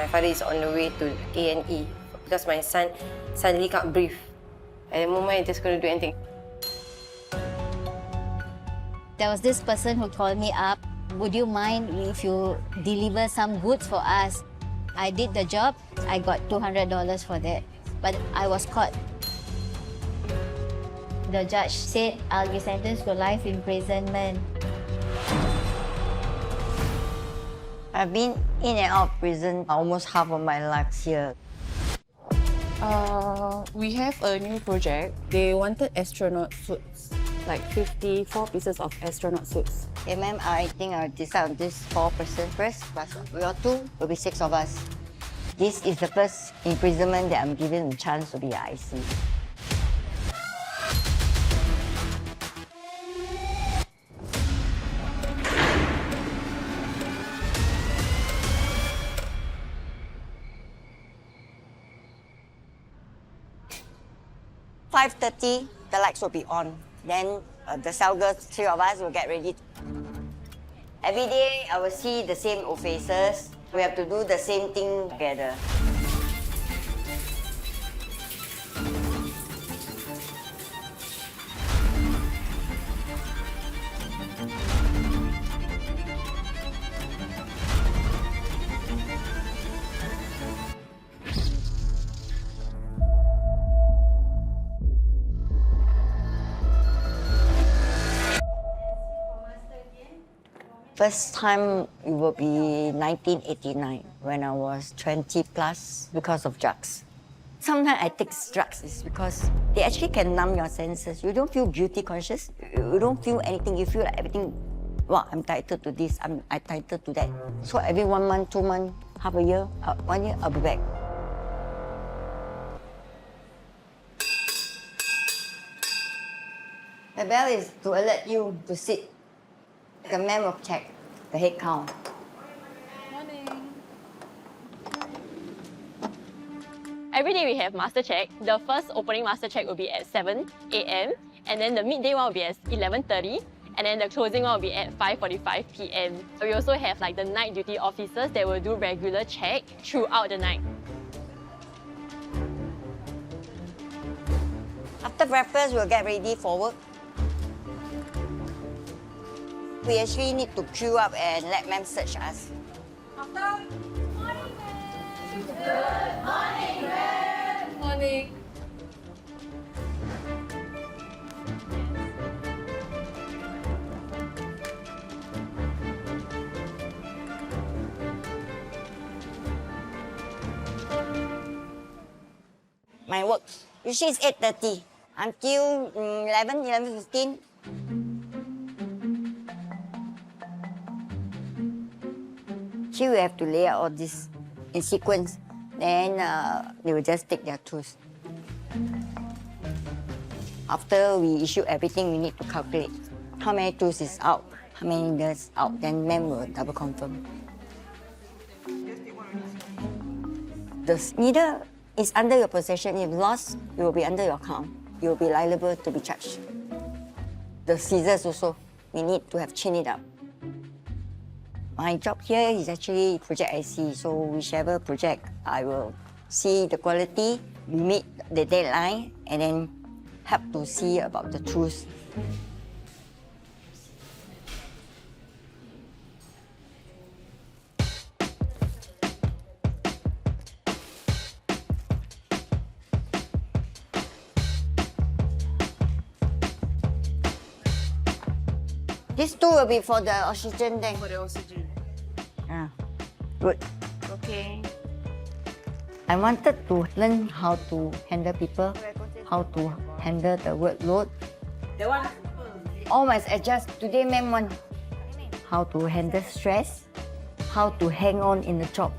my father is on the way to A&E because my son suddenly can't breathe. At the moment, I just couldn't do anything. There was this person who called me up. Would you mind if you deliver some goods for us? I did the job. I got $200 for that. But I was caught. The judge said I'll be sentenced to life imprisonment. I've been in and out of prison almost half of my life here. We have a new project. They wanted astronaut suits, like 54 pieces of astronaut suits. Okay, ma'am, I think I'll decide on this 4-person first, plus we are 2, will be 6 of us. This is the first imprisonment that I'm given a chance to be an IC. At 5:30, the lights will be on. Then the cell girls, 3 of us, will get ready. Every day, I will see the same old faces. We have to do the same thing together. First time it will be 1989 when I was 20 plus because of drugs. Sometimes I take drugs is because they actually can numb your senses. You don't feel guilty conscious. You don't feel anything. You feel like everything, wow, I'm entitled to this, I'm entitled to that. So every 1 month, 2 months, half a year, 1 year, I'll be back. The bell is to alert you to sit. The man will check the head count. Morning. Every day we have master check. The first opening master check will be at 7 a.m. and then the midday one will be at 11:30 and then the closing one will be at 5:45 p.m. We also have like the night duty officers that will do regular check throughout the night. After breakfast, we'll get ready for work. We actually need to queue up and let ma'am search us. Morning, ma'am. Good morning, ma'am. Morning. My work usually is 8:30 until 11:15. We have to lay out all this in sequence. Then they will just take their tools. After we issue everything, we need to calculate how many tools is out, how many girls out. Then ma'am will double confirm. The needle is under your possession. If lost, it will be under your count. You will be liable to be charged. The scissors also, we need to have chained it up. My job here is actually project IC, so whichever project, I will see the quality, meet the deadline, and then help to see about the truth. These 2 will be for the oxygen tank. For the oxygen. Yeah, good. Okay. I wanted to learn how to handle people, how to handle the workload. That one. Always adjust. Today, ma'am want how to handle stress, how to hang on in the job.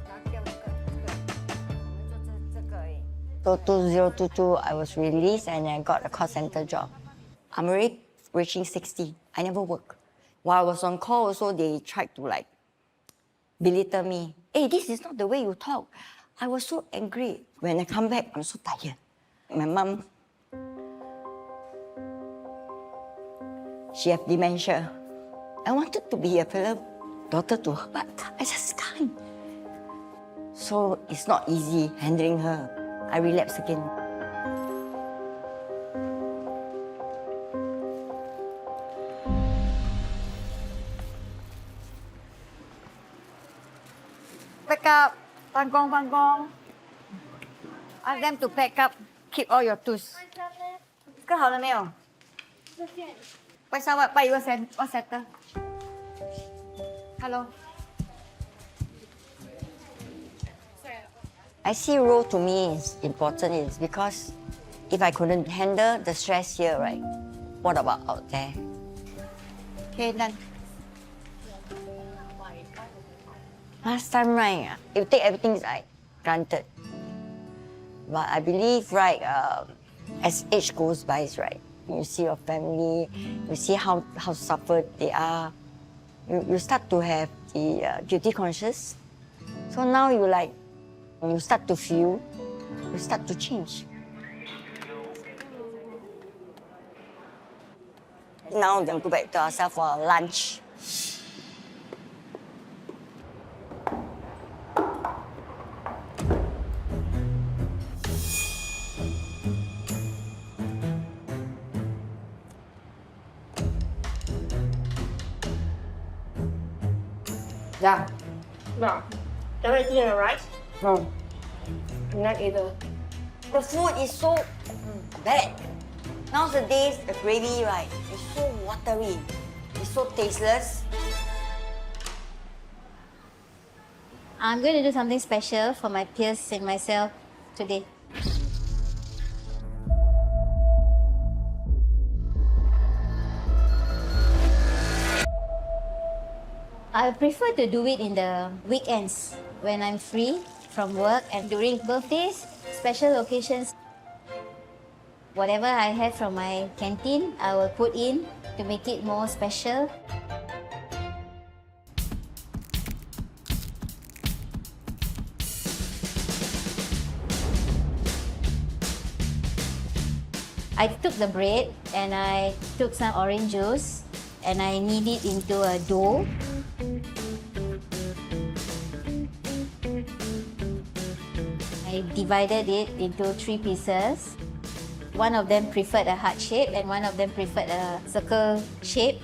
So 2022, I was released and I got a call center job. I'm already reaching 60. I never work. While I was on call also, they tried to like belittle me. Hey, this is not the way you talk. I was so angry. When I come back, I'm so tired. My mom, she have dementia. I wanted to be a fellow daughter to her, but I just can't. So it's not easy handling her. I relapse again. Pack up. Pangkong, pangkong. Ask them to pack up. Keep all your tools. 割好了没有？外上外拜一个settle. Hello. I see role to me is important is because if I couldn't handle the stress here, right? What about out there? Okay, done. Last time, right, you take everything like granted. But I believe, right, as age goes by, right, you see your family, you see how suffered they are, you start to have the guilty conscious. So now you start to feel, you start to change. Now then go back to ourselves for lunch. Yeah. No. Am I eating the rice? No. Not either. The food is so bad. Nowadays, the gravy, right, is so watery. It's so tasteless. I'm going to do something special for my peers and myself today. I prefer to do it in the weekends when I'm free from work and during birthdays, special occasions. Whatever I have from my canteen, I will put in to make it more special. I took the bread and I took some orange juice and I knead it into a dough. I divided it into 3 pieces. One of them preferred a heart shape and one of them preferred a circle shape.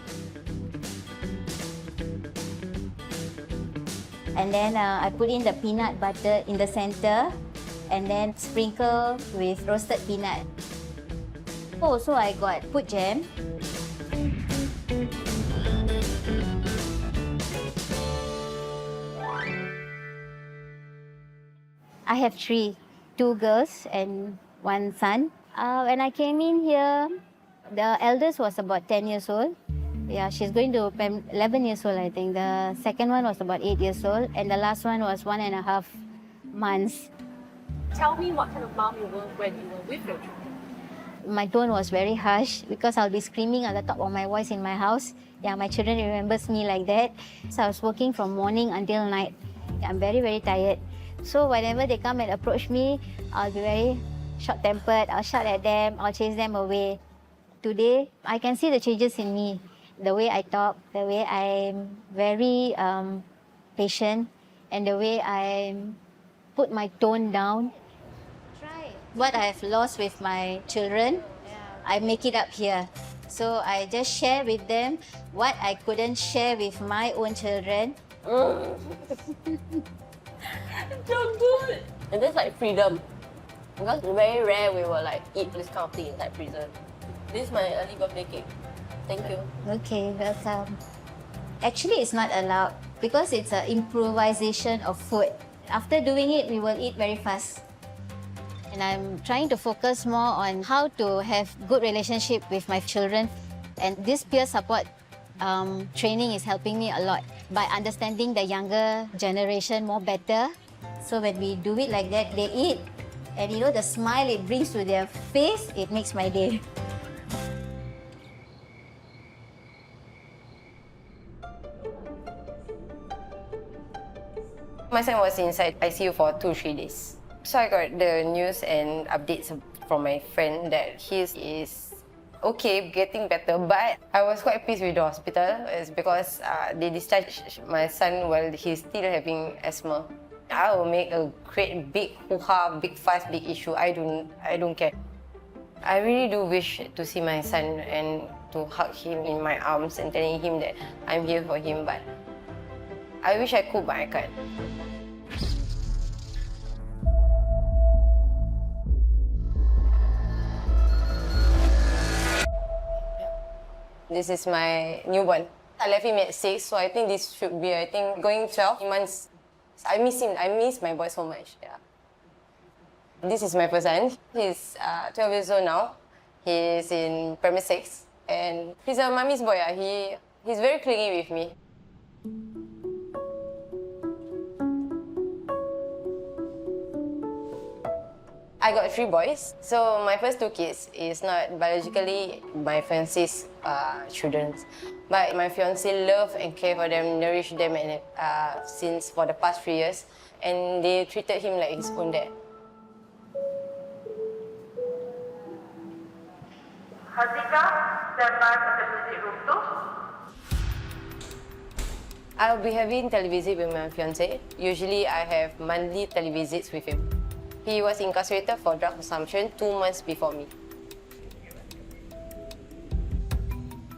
And then I put in the peanut butter in the center and then sprinkle with roasted peanut. Also, I got put jam. I have 3, 2 girls and 1 son. When I came in here, the eldest was about 10 years old. Yeah, she's going to 11 years old, I think. The second one was about 8 years old, and the last one was 1.5 months. Tell me what kind of mom you were when you were with your children. My tone was very harsh because I'll be screaming at the top of my voice in my house. Yeah, my children remembers me like that. So I was working from morning until night. I'm very, very tired. So whenever they come and approach me, I'll be very short-tempered. I'll shout at them. I'll chase them away. Today, I can see the changes in me. The way I talk, the way I'm very patient, and the way I put my tone down. What I have lost with my children, I make it up here. So I just share with them what I couldn't share with my own children. So good. And that's like freedom. Because very rare we will like eat this kind of thing inside prison. This is my early birthday cake. Thank you. Okay, welcome. Actually, it's not allowed because it's an improvisation of food. After doing it, we will eat very fast. And I'm trying to focus more on how to have good relationship with my children. And this peer support training is helping me a lot by understanding the younger generation more better. So when we do it like that, they eat. And you know, the smile it brings to their face, it makes my day. My son was inside ICU for 2-3 days. So I got the news and updates from my friend that he is okay, getting better. But I was quite pissed with the hospital. It's because they discharged my son while he's still having asthma. I will make a great big hoo-ha, big fuss, big issue. I don't care. I really do wish to see my son and to hug him in my arms and telling him that I'm here for him, but I wish I could, but I can't. This is my newborn. I left him at 6, so I think this should be, going 12 months. I miss him. I miss my boy so much. Yeah. This is my first son. He's 12 years old now. He's in primary 6, and he's a mommy's boy. He's very clingy with me. I got 3 boys. So my first 2 kids is not biologically my fiancé's children, but my fiancé love and care for them, nourish them, and since for the past 3 years, and they treated him like his own dad. Haziqah, stand by for the visit room 2. I'll be having televisit with my fiancé. Usually, I have monthly televisits with him. He was incarcerated for drug consumption 2 months before me.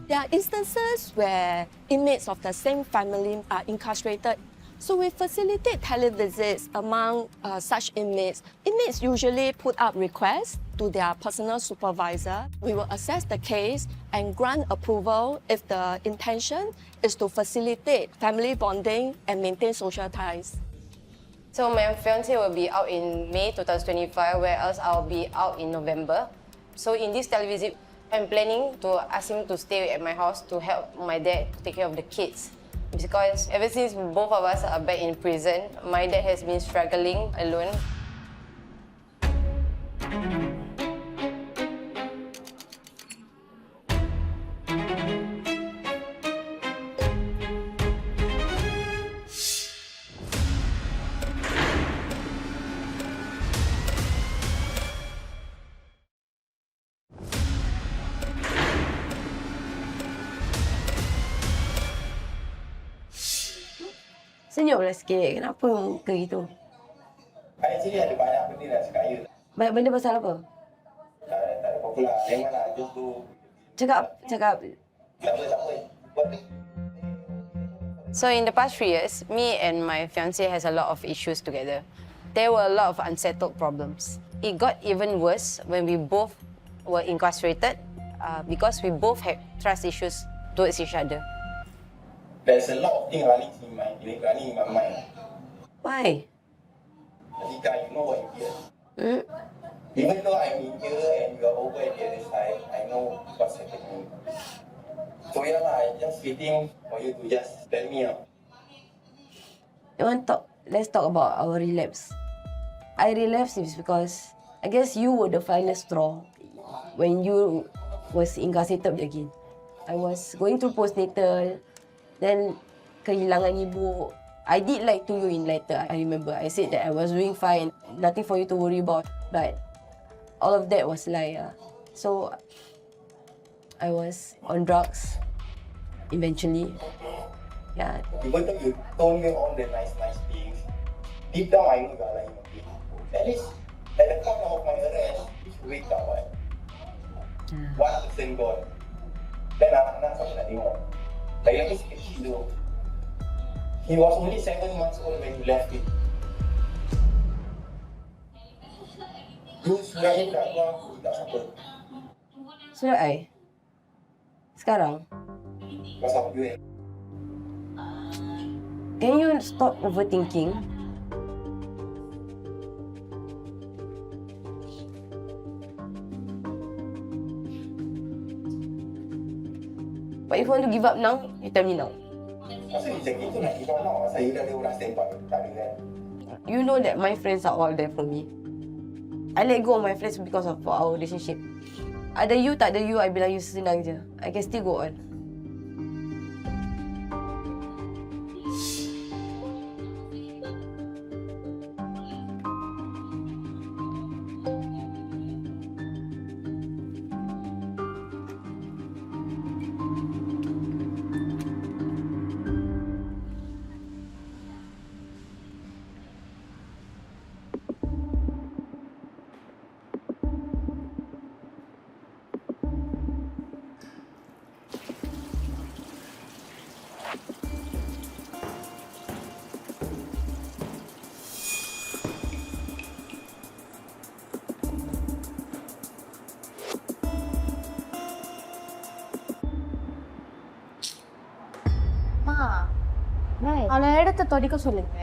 There are instances where inmates of the same family are incarcerated. So we facilitate televisits among such inmates. Inmates usually put up requests to their personal supervisor. We will assess the case and grant approval if the intention is to facilitate family bonding and maintain social ties. So my fiancé will be out in May 2025, whereas I'll be out in November. So in this televisit, I'm planning to ask him to stay at my house to help my dad take care of the kids. Because ever since both of us are back in prison, my dad has been struggling alone. Senyumlah sikit. Kenapa muka gitu? Actually ada banyak benda nak cakap you. Banyak benda pasal apa? Tak ada apa-apa lah. Memang lah, just tu. Cakap. Tak apa. Buat ni. So in the past 3 years, me and my fiancé has a lot of issues together. There were a lot of unsettled problems. It got even worse when we both were incarcerated because we both had trust issues towards each other. There's a lot of things running in my mind. Why? Haziqah, you know what you hear. Even though I'm in here and you're over at the other side, I know what's happening. So yeah lah, I'm just waiting for you to just tell me out. Let's talk about our relapse. I relapsed is because I guess you were the final straw when you was incarcerated again. I was going through postnatal, then kehilangan ibu. I did lie to you in letter. I remember I said that I was doing fine, nothing for you to worry about. But all of that was lie. So I was on drugs eventually. Yeah. Even though you told me all the nice things, deep down I know you're lying. At least at the point of my arrest, you should wake up, right? 1% gone. Then anak-anak sampai nak tengok. Lagi sekecil tu. He was only 7 months old when you left it. You sudah tak tahu aku tak siapa. Sudah I? Sekarang? Pasal you Can you stop overthinking? But if you want to give up now, you tell me now. Masa macam itu nak give up now. Saya dah ada orang standby. Tak ada kan? You know that my friends are all there for me. I let go of my friends because of our relationship. Ada you, tak ada you, I bilang you senang je. I can still go on. Right. அவளை எடுத்து துடைக்க சொல்லுங்க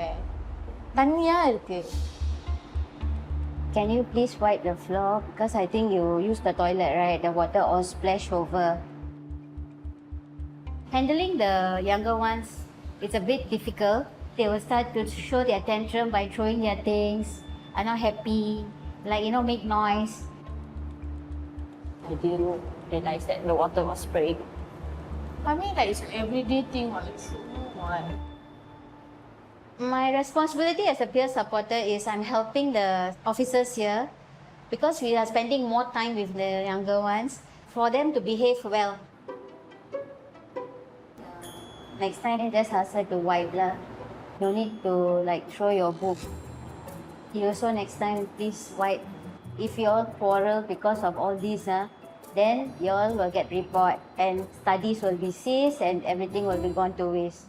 தண்ணியா இருக்கு. Can you please wipe the floor? Because I think you use the toilet, right? The water all splash over. Handling the younger ones, it's a bit difficult. They will start to show their tantrum by throwing their things, are not happy, like, make noise. I didn't realize that the water was spraying. I mean, like it's everyday thing or it's what? My responsibility as a peer supporter is I'm helping the officers here because we are spending more time with the younger ones for them to behave well. Next time, just ask her to wipe lah. No need to throw your book. You also next time please wipe. If you all quarrel because of all this, then you all will get report and studies will be ceased and everything will be gone to waste.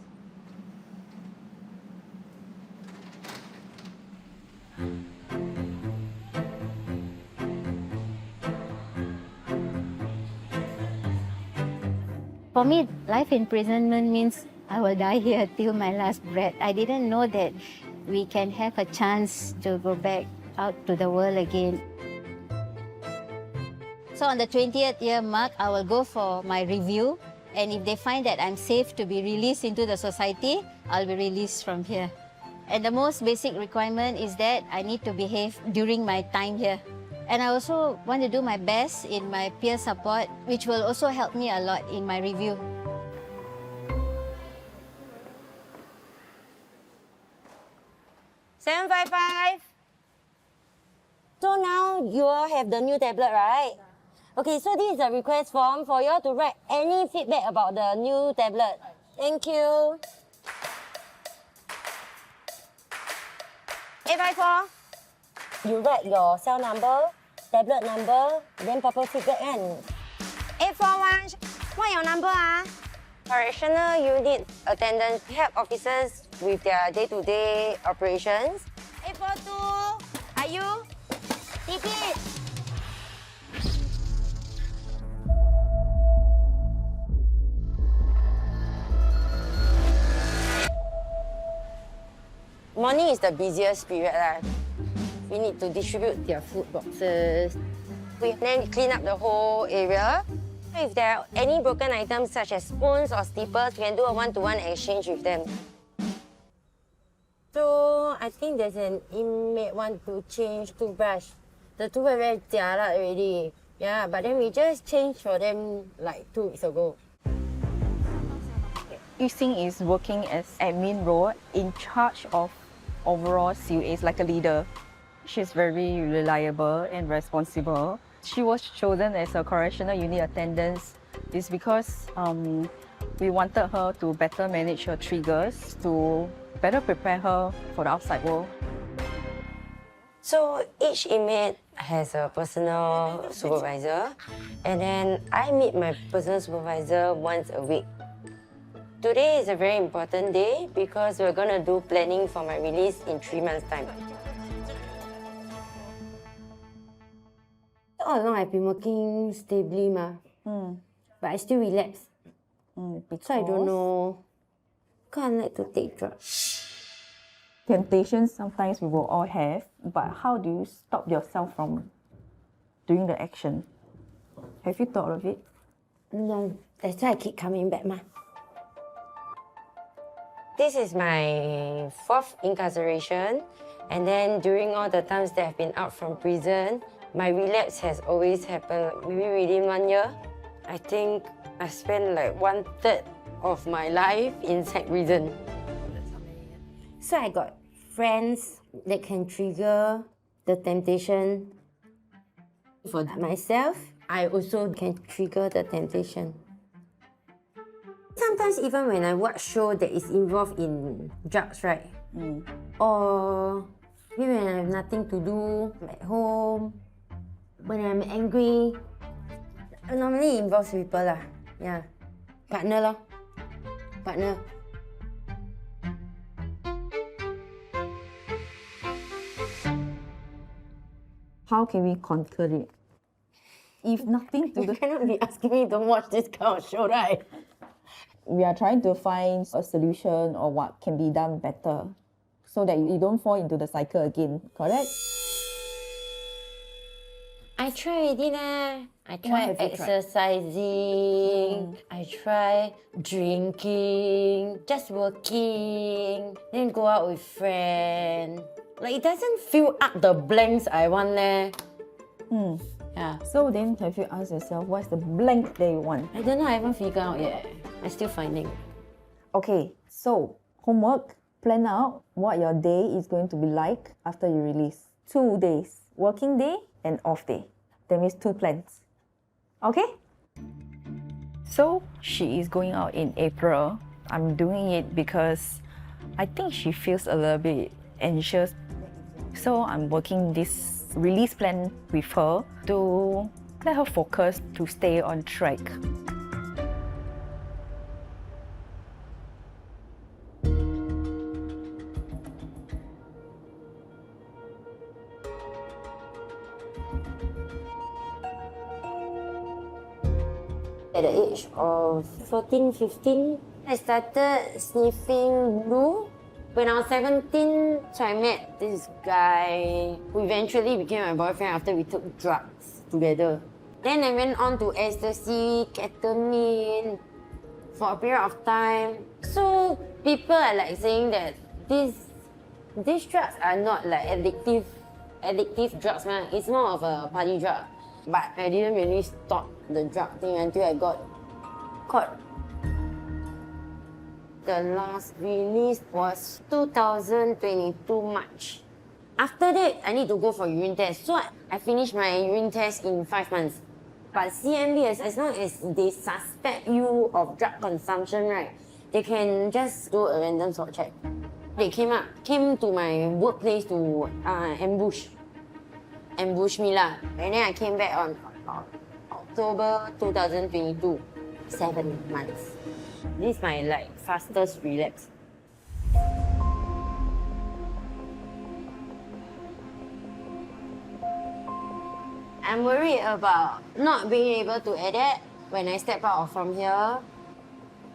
For me, life imprisonment means I will die here till my last breath. I didn't know that we can have a chance to go back out to the world again. So on the 20th year mark, I will go for my review. And if they find that I'm safe to be released into the society, I'll be released from here. And the most basic requirement is that I need to behave during my time here. And I also want to do my best in my peer support, which will also help me a lot in my review. $755. So now you all have the new tablet, right? Okay, so this is a request form for you all to write any feedback about the new tablet. Thank you. 854. You write your cell number, tablet number, then proper feedback and 841. What your number Correctional unit attendants help officers with their day-to-day operations. 842. Are you? Repeat. Morning is the busiest period. We need to distribute their food boxes. We then clean up the whole area. If there are any broken items such as spoons or slippers, we can do a one-to-one exchange with them. So I think there's an inmate want to change toothbrush. The toothbrush very jialat already. Yeah, but then we just changed for them like 2 weeks ago. Yixing is working as admin role in charge of overall CUAs, like a leader. She's very reliable and responsible. She was chosen as a correctional unit attendant is because we wanted her to better manage her triggers, to better prepare her for the outside world. So each inmate has a personal supervisor, and then I meet my personal supervisor once a week. Today is a very important day because we're going to do planning for my release in 3 months' time. All along I've been working stably, but I still relapse. So I don't know. Can't like to take drugs. Temptations sometimes we will all have, but how do you stop yourself from doing the action? Have you thought of it? No, that's why I keep coming back, This is my 4th incarceration, and then during all the times that I've been out from prison, my relapse has always happened maybe within 1 year. I think I spent like 1/3 of my life inside prison. So I got friends that can trigger the temptation. For myself, I also can trigger the temptation. Sometimes even when I watch show that is involved in drugs, right? Or maybe when I have nothing to do at home, when I'm angry, normally it involves people lah. Yeah, partner. How can we conquer it? If nothing to do, You cannot be asking me to watch this kind of show, right? we are trying to find a solution or what can be done better so that you don't fall into the cycle again, correct? I try already lah. I try have you tried? exercising. I try drinking, just working, then go out with friends. Like it doesn't fill up the blanks I want leh. Yeah. So then have you asked yourself what's the blank that you want? I don't know, I haven't figured out yet. I'm still finding. Okay, so homework, plan out what your day is going to be like after you release. 2 days, working day and off day. That means 2 plans. Okay? So she is going out in April. I'm doing it because I think she feels a little bit anxious. So I'm working this release plan with her to let her focus to stay on track. At the age of 14, 15, I started sniffing blue. When I was 17, so I met this guy who eventually became my boyfriend after we took drugs together. Then I went on to ecstasy, ketamine for a period of time. So people are like saying that these drugs are not like addictive drugs, man. It's more of a party drug. But I didn't really stop the drug thing until I got caught. The last release was 2022 March. After that, I need to go for urine test. So I finished my urine test in 5 months. But CMB, as long as they suspect you of drug consumption, right, they can just do a random swab check. They came to my workplace to ambush me lah. And then I came back on October 2022, 7 months. This is my fastest relapse. I'm worried about not being able to adapt when I step out from here.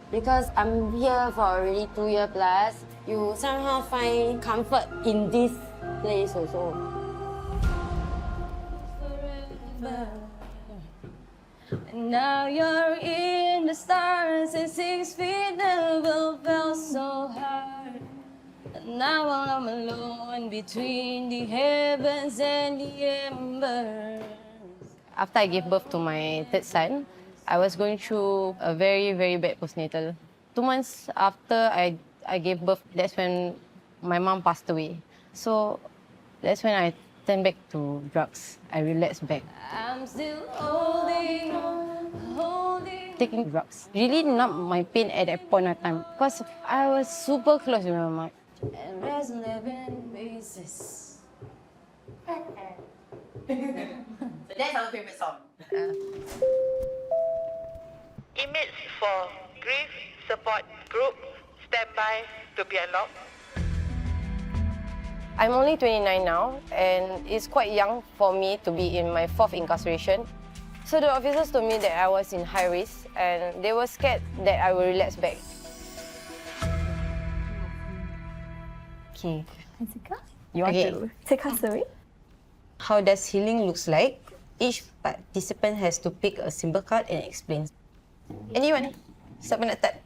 Because I'm here for already 2 years plus, you somehow find comfort in this place also. And now you're in the stars and 6 feet never felt so hard. And now I'm alone between the heavens and the embers. After I gave birth to my third son, I was going through a very, very bad postnatal. 2 months after I gave birth, that's when my mom passed away. So that's when I turned back to drugs. I relapsed back. I'm still holding on, Taking drugs really numbed my pain at that point of time because I was super close with my mom. and there's a living basis. That's our favorite song. Inmates for grief support group stand by to be unlocked. I'm only 29 now, and it's quite young for me to be in my 4th incarceration. So the officers told me that I was in high risk, and they were scared that I will relapse back. Okay. Haziqah, You want Okay. to take us away? How does healing looks like? Each participant has to pick a symbol card and explain. Anyone? Siapa nak start?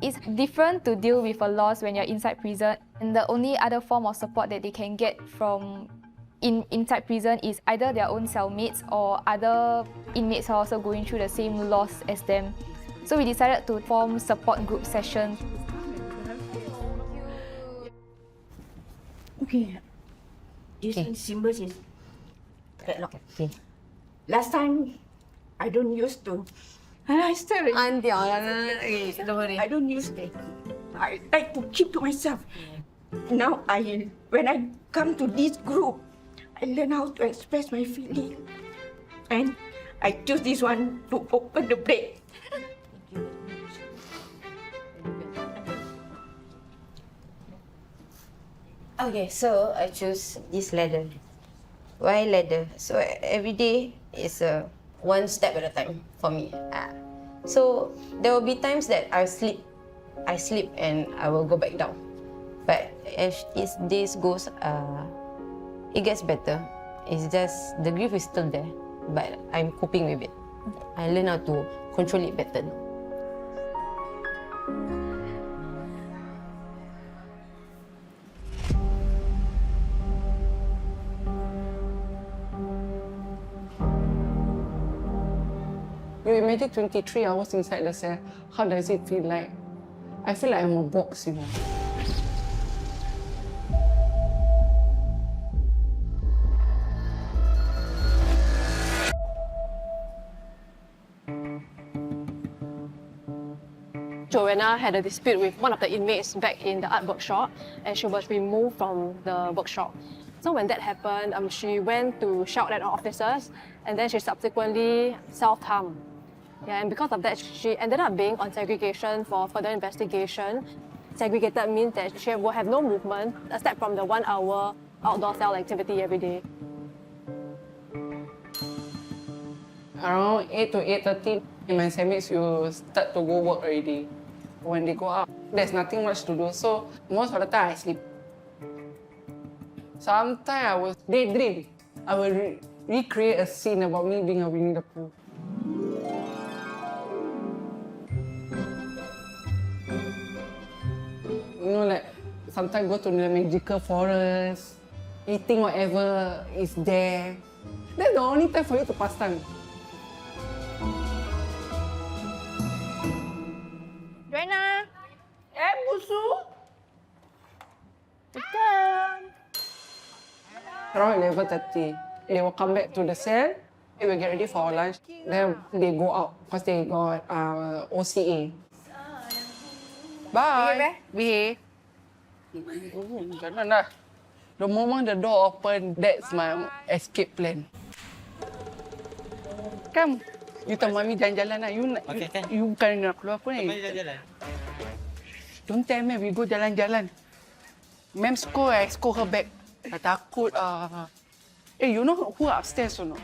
It's different to deal with a loss when you're inside prison, and the only other form of support that they can get from inside prison is either their own cellmates or other inmates who are also going through the same loss as them. So we decided to form support group sessions. Okay. This symbols is padlock. Okay. Last time, I don't used to. And I still. Auntie, okay, don't worry. I don't use it. I like to keep to myself. Now when I come to this group, I learn how to express my feeling. And I choose this one to open the blade. Okay, so I choose this ladder. Why ladder? So every day is one step at a time for me. So there will be times that I sleep and I will go back down. But as days goes, it gets better. It's just the grief is still there, but I'm coping with it. I learn how to control it better now. You imagine 23 hours inside the cell. How does it feel like? I feel like I'm a box, you know. Joanna had a dispute with one of the inmates back in the art workshop, and she was removed from the workshop. So when that happened, she went to shout at officers, and then she subsequently self-harmed. Yeah, and because of that, she ended up being on segregation for further investigation. Segregated means that she will have no movement except from the 1 hour outdoor cell activity every day. Around 8 to 8:30, my cellmates will start to go work already. When they go out, there's nothing much to do, so most of the time I sleep. Sometimes I will daydream. I will recreate a scene about me being a Winnie the Pooh. You know, like sometimes go to the magical forest, eating whatever is there. That's the only time for you to pass time. Joanna! Busu! Around 11:30, they will come back to the cell. They will get ready for our lunch. Then they go out because they got OCA. Bye. Behave. Jangan dah. The moment the door open, that's my escape plan. Come. You tahu Mami jalan-jalan lah. You bukan nak keluar pun ni. Mami jalan-jalan. Don't tell me we go jalan-jalan. Ma'am scold, I scold her back. I takut. You know who upstairs or not?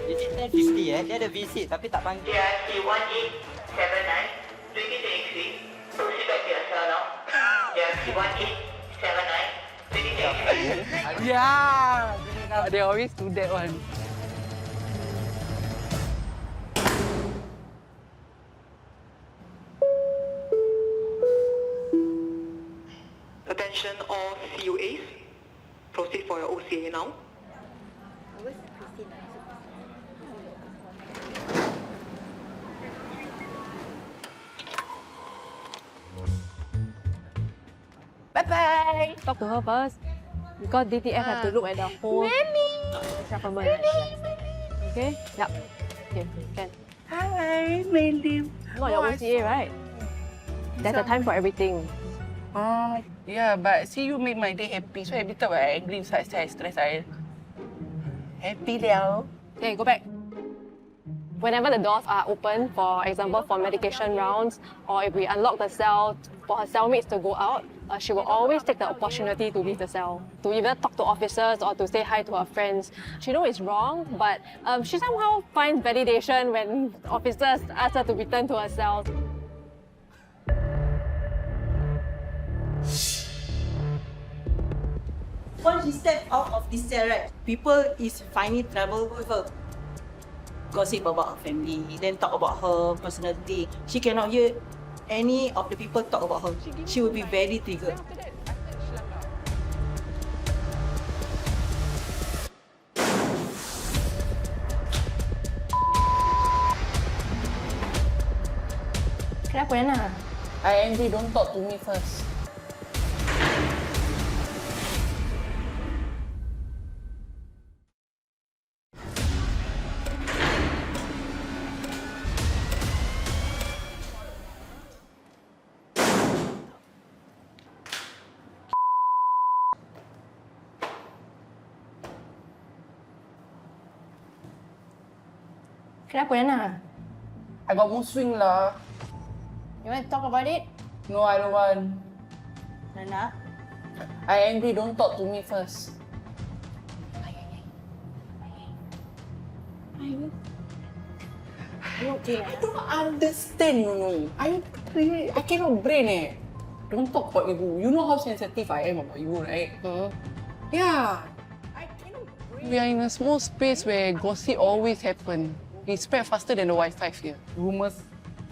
Visit 10:50 Dia ada visit tapi tak panggil. DRT 1879, 2023. Proceed back to your cell now. DRT 1879, 2023. Yeah! They always do that one. Attention all CUAs. Proceed for your OCA now. Bye-bye! Talk to her first. Because DTF have to look at the whole settlement. Okay? Yep. Okay, can. Hi, Mandy. Not your OCA, right? There's a time for everything. Yeah, but see you make my day happy. So every time I angry inside, I stress, I happy now. Okay, go back. Whenever the doors are open, for example, for medication rounds, or if we unlock the cell for her cellmates to go out, she will always take the opportunity to leave the cell, to either talk to officers or to say hi to her friends. She knows it's wrong, but she somehow finds validation when officers ask her to return to her cell. Once she stepped out of this cell, right, people is finding trouble with her. Gossip about her family, then talk about her personality. She cannot hear any of the people talk about her. She will be very triggered. Kenapa, Yana? I angry, don't talk to me first. Kenapa, Yana? I got mood swing lah. You want to talk about it? No, I don't want. Nana, I angry, don't talk to me first. I don't understand, you know. I cannot brain eh. Don't talk about you. You know how sensitive I am about you, right? Yeah. We are in a small space where gossip always happen. It spread faster than the Wi-Fi here. Rumours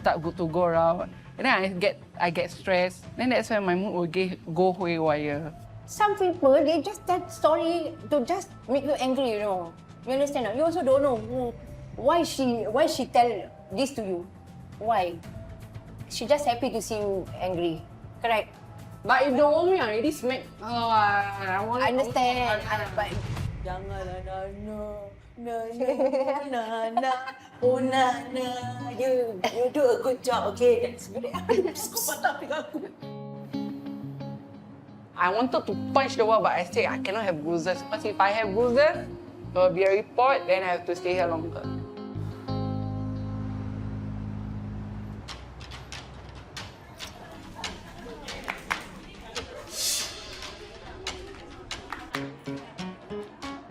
start to go around. And then I get stressed. Then that's when my mood will go haywire. Some people, they just tell story to just make you angry, you know. You understand? You also don't know why she tell this to you. Why? She just happy to see you angry. Correct? But if the woman already smack, I understand. But Janganlah Nana, oh Nana, you do a good job, okay? That's good. I wanted to punch the wall, but I said I cannot have bruises. Because if I have bruises, there will be a report, then I have to stay here longer.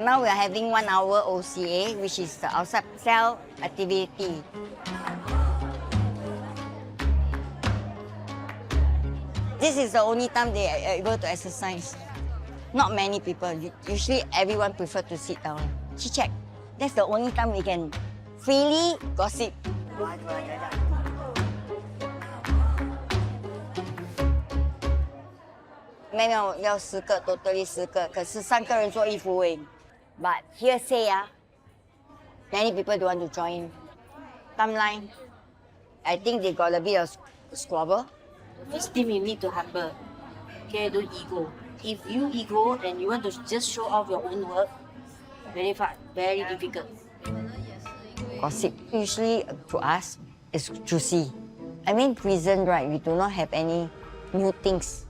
Now we are having 1 hour OCA, which is the outside cell activity. This is the only time they are able to exercise. Not many people. Usually everyone prefer to sit down. Chit-chat. That's the only time we can freely gossip. 没有要10个 ，totally 10个，可是3个人做衣服而已。But here say many people don't want to join. Timeline, I think they got a bit of squabble. First thing you need to humble. Okay, don't ego. If you ego and you want to just show off your own work, very far, very difficult. Gossip usually to us is juicy. I mean prison, right? We do not have any new things.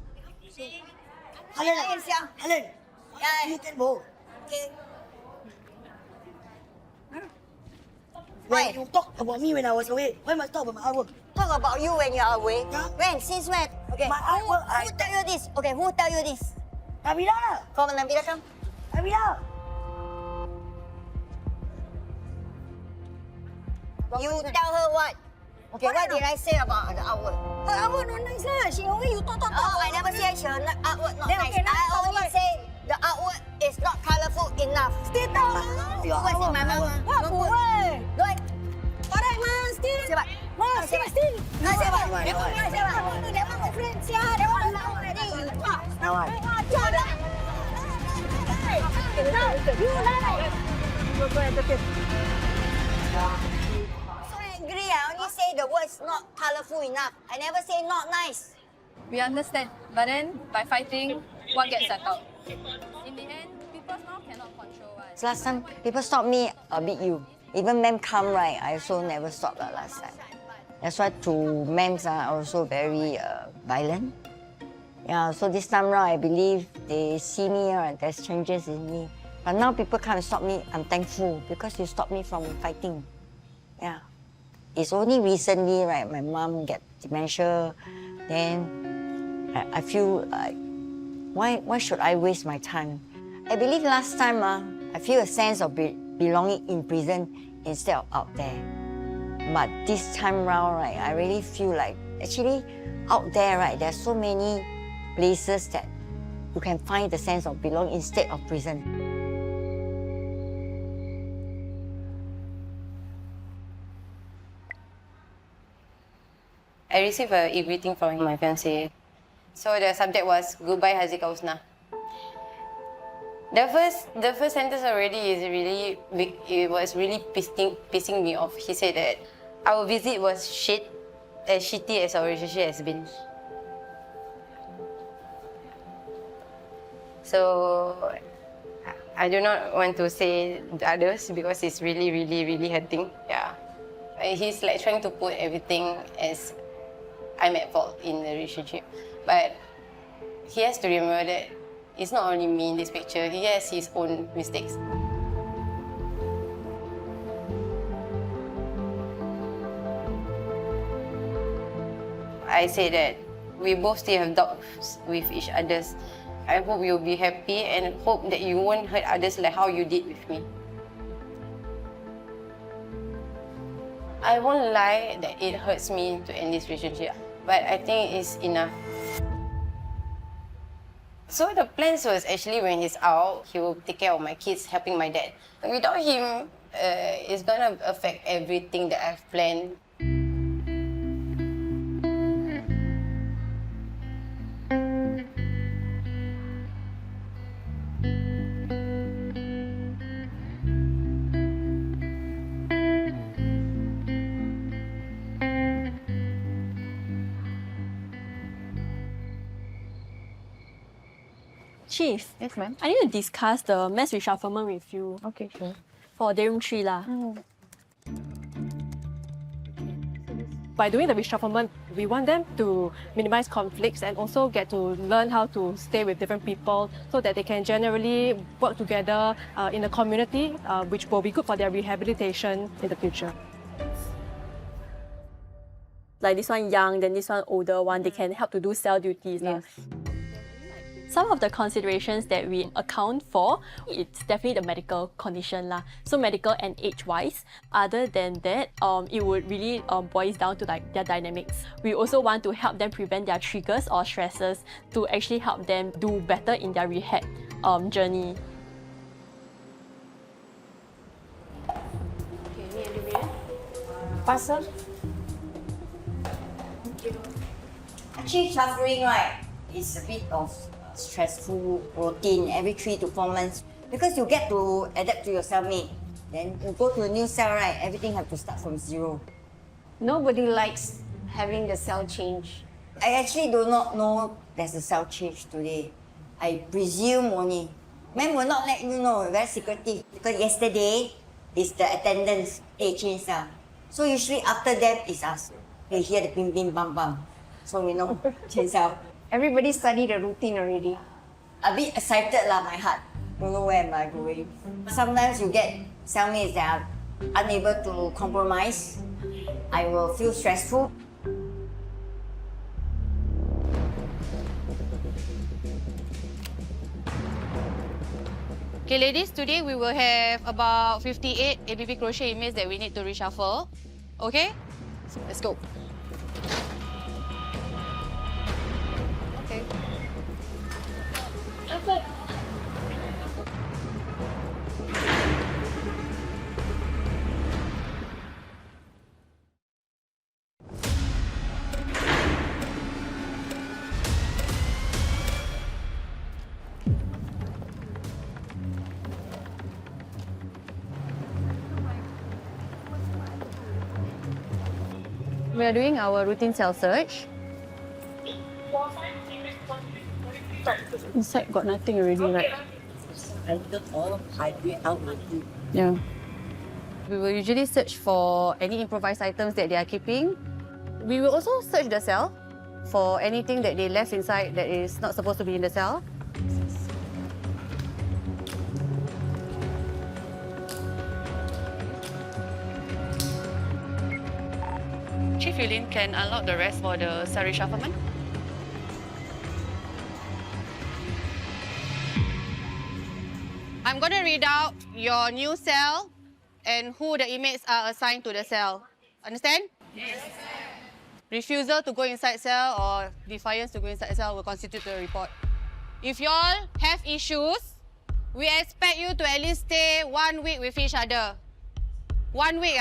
Helen, you can go. Okay. Why? You talk about me when I was away. Why must talk about my artwork? Talk about you when you are away. When? Since when? Okay. My artwork. Who tell you this? Okay, who tell you this? Nabila. Come on, Nabila, come. Nabila. You tell her what? Okay, what did I say about the artwork? Her artwork not nice lah. She always you talk. Oh, I never say her artwork not Then nice. okay, now I talk only about- say the artwork is not colourful enough. Still tahu. Your artwork, my mama. What buat? Don't. Alright, ma, still. Siapa? Ma, still. No, siapa? That one my friend. Sia, that one my already. Now what? So angry, I only say the words not colourful enough. I never say not nice. We understand, but then by fighting, what gets settled? In the end, people now cannot control us. Last time, people stop me, I'll beat you. Even ma'am come, right, I also never stop last time. That's why to ma'ams are also very violent. Yeah, so this time round, I believe they see me, right, there's changes in me. But now people can't stop me, I'm thankful because you stopped me from fighting. Yeah. It's only recently, right, my mom get dementia, then I feel like, why should I waste my time? I believe last time, I feel a sense of belonging in prison instead of out there. But this time round, right, I really feel like, actually, out there, right, there's so many places that you can find the sense of belonging instead of prison. I received an e-greeting from my fiancé. So the subject was "Goodbye Haziqah Usna." The first sentence already is really big. It was really pissing me off. He said that our visit was shit, as shitty as our relationship has been. So I do not want to say the others because it's really, really, really hurting. Yeah, he's like trying to put everything as I'm at fault in the relationship, but he has to remember that it's not only me in this picture. He has his own mistakes. I say that we both still have doubts with each other's I hope you'll be happy and hope that you won't hurt others like how you did with me. I won't lie that it hurts me to end this relationship, but I think it's enough. So the plans was actually when he's out, he will take care of my kids, helping my dad. Without him, it's gonna affect everything that I've planned. Chief. Yes, ma'am. I need to discuss the mass reshufflement with you. Okay, sure. For day room 3 lah. By doing the reshufflement, we want them to minimize conflicts and also get to learn how to stay with different people so that they can generally work together in a community, which will be good for their rehabilitation in the future. Like this one young, then this one older one, they can help to do cell duties. Yes. Some of the considerations that we account for, it's definitely the medical condition lah. So medical and age-wise. Other than that, it would really boils down to like their dynamics. We also want to help them prevent their triggers or stresses to actually help them do better in their rehab journey. Parcel. Actually, suffering, right, is a bit of stressful routine every 3 to 4 months because you get to adapt to your cellmate. Then you go to a new cell, right? Everything have to start from zero. Nobody likes having the cell change. I actually do not know there's a cell change today. I presume only. Ma'am will not let you know, very secretive. Because yesterday is the attendance, they change cell. So usually after that is us. They hear the bim bim bam bam. So we know change cell. Everybody study the routine already. A bit excited lah, my heart. Don't know where am I going. Sometimes you get cellmates that are unable to compromise. I will feel stressful. Okay, ladies, today we will have about 58 ABP crochet inmates that we need to reshuffle. Okay? So let's go. Okay. We are doing our routine cell search. Inside got nothing already, right? Yeah. We will usually search for any improvised items that they are keeping. We will also search the cell for anything that they left inside that is not supposed to be in the cell. Chief Yulin can unlock the rest for the cell reshufflement. I'm going to read out your new cell and who the inmates are assigned to the cell. Understand? Yes. Refusal to go inside cell or defiance to go inside cell will constitute the report. If you all have issues, we expect you to at least stay 1 week with each other. 1 week,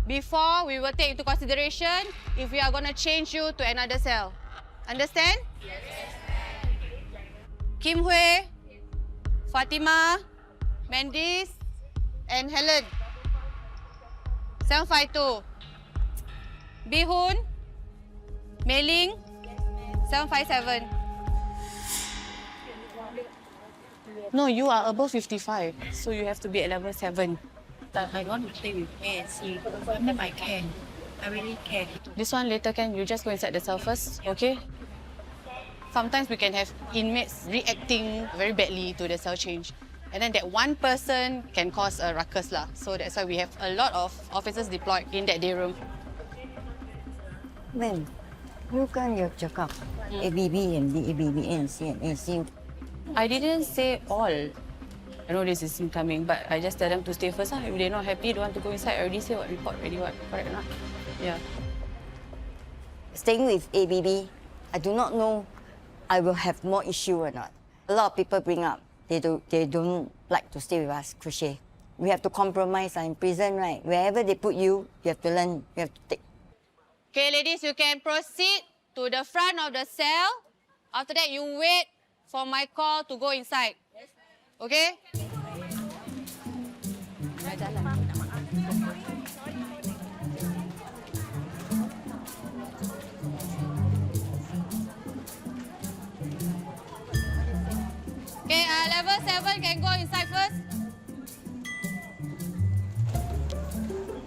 before we will take into consideration if we are going to change you to another cell. Understand? Yes. Kim Hui, Fatima, Mandis, and Helen. 752. Bihun, Mei-Ling, 757. No, you are above 55, so you have to be at level 7. I want to stay with me and see. Sometimes I can. I really can. This one later can, you just go inside the cell first, okay? Sometimes we can have inmates reacting very badly to the cell change. And then that one person can cause a ruckus lah. So that's why we have a lot of officers deployed in that day room. Ma'am, you kan cakap ABB and DABB and C and AC. I didn't say all. I know this is incoming, but I just tell them to stay first. If they're not happy, don't want to go inside, I already say what report already, what, correct or not? Yeah. Staying with ABB, I do not know I will have more issue or not. A lot of people bring up, they don't like to stay with us, crochet. We have to compromise in prison, right? Wherever they put you, you have to learn, you have to take. Okay, ladies, you can proceed to the front of the cell. After that, you wait for my call to go inside. Okay? Okay, level 7 can go inside first.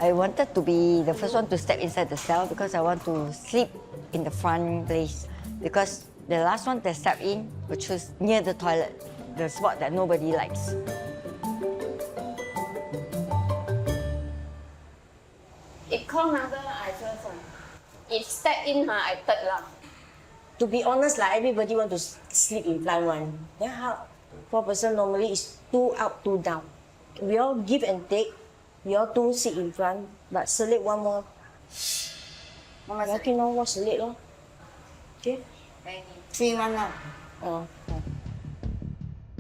I wanted to be the first one to step inside the cell because I want to sleep in the front place. Because the last one that stepped in will choose near the toilet, the spot that nobody likes. If call number, I first one. If step in, I third lah. To be honest, like everybody want to sleep in front one. Then how? 4 person normally is 2 up, 2 down. We all give and take. We all 2 sit in front, but select one more. Okay, no more select lor. Okay. 3 1 now. Oh.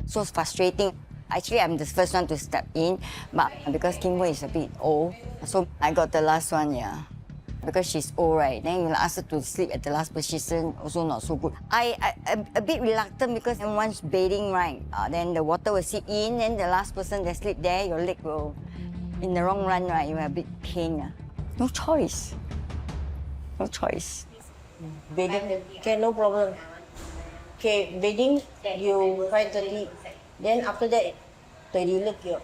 So frustrating. Actually, I'm the first one to step in, but because Kim Hui is a bit old, so I got the last one, yeah. Because she's old, right? Then you ask her to sleep at the last position, also not so good. I'm a bit reluctant because once bathing, right, then the water will seep in, then the last person that sleep there, your leg will, in the wrong run, right, you have a bit pain. No choice. No choice. Bathing, okay, no problem. Okay, bathing, you 5:30. Then after that, 30 lực you.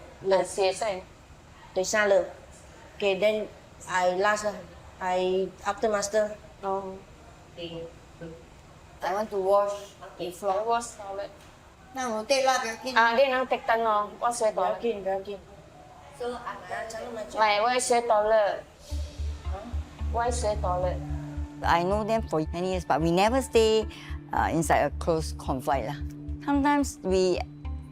Okay, then I last lah. I after master. Oh. I want to wash the floor. Wash toilet. Now, take lah, Belkin. Then now take turn lor. Wash your toilet. Belkin. So, Like, wash your toilet. Wash your toilet. I know them for many years, but we never stay inside a close confine lah. Sometimes we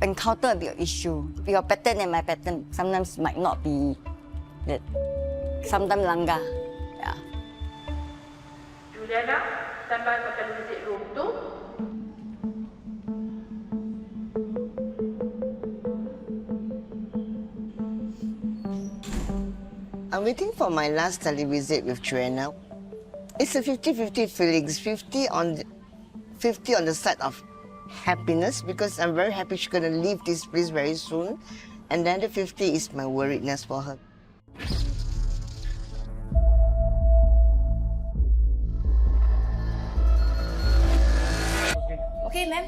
encounter a bit of issue. Your pattern and my pattern sometimes might not be that. Sometimes langgar. Yeah. Juliana, stand by for visit room 2. I'm waiting for my last televisit with Joanna. It's a 50-50 feelings. 50 on the side of happiness because I'm very happy she's gonna leave this place very soon. And then the 50 is my worriedness for her. Okay, ma'am.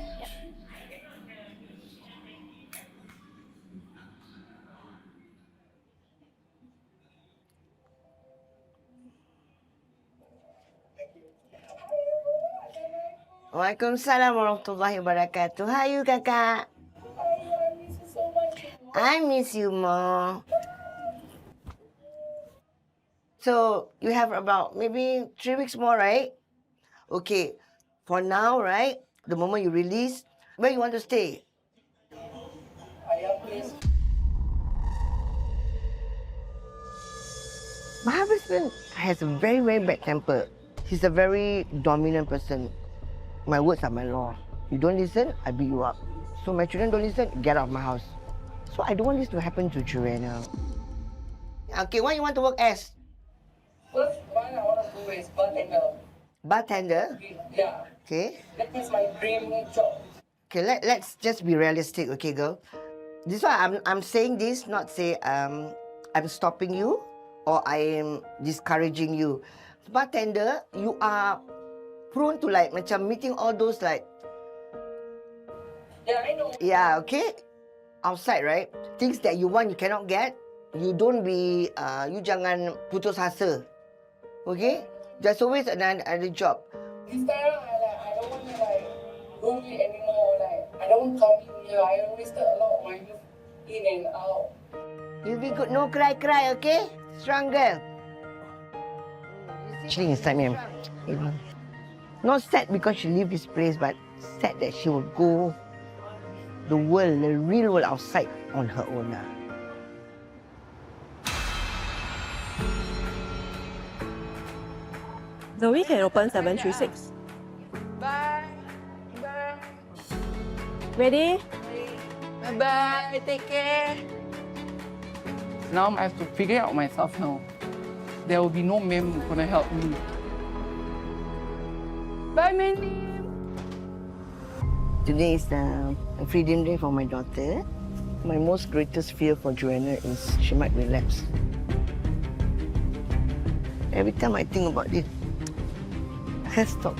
Waalaikumsalam warahmatullahi wabarakatuh. Hi, you kakak. I miss you more. So, you have about maybe 3 weeks more, right? Okay, for now, right? The moment you release, where you want to stay? My husband has a very, very bad temper. He's a very dominant person. My words are my law. You don't listen, I beat you up. So my children don't listen, get out of my house. So I don't want this to happen to Joanna. Okay, what you want to work as? First one I want to do is bartender. Bartender? Yeah. Okay. That is my dream job. Okay, let's just be realistic, okay, girl? This is why I'm saying this, not say I'm stopping you or I am discouraging you. Bartender, you are prone to like macam meeting all those like. Yeah, I know. Yeah, okay. Outside, right? Things that you want you cannot get. You don't be you jangan putus asa. Okay? There's always another job. This time I don't want to like go here anymore. Like I don't come in here. I wasted a lot of my youth in and out. You be good. No cry, okay? Strong girl. Actually, inside me, not sad because she leave this place, but sad that she will go the world, the real world outside on her own. Zoe can open 736. Bye. Bye. Ready? Bye-bye. Take care. Now I have to figure out myself now. There will be no ma'am who's gonna help me. Bye, Mandy. Today is the freedom day for my daughter. My most greatest fear for Joanna is she might relapse. Every time I think about it, I can't stop.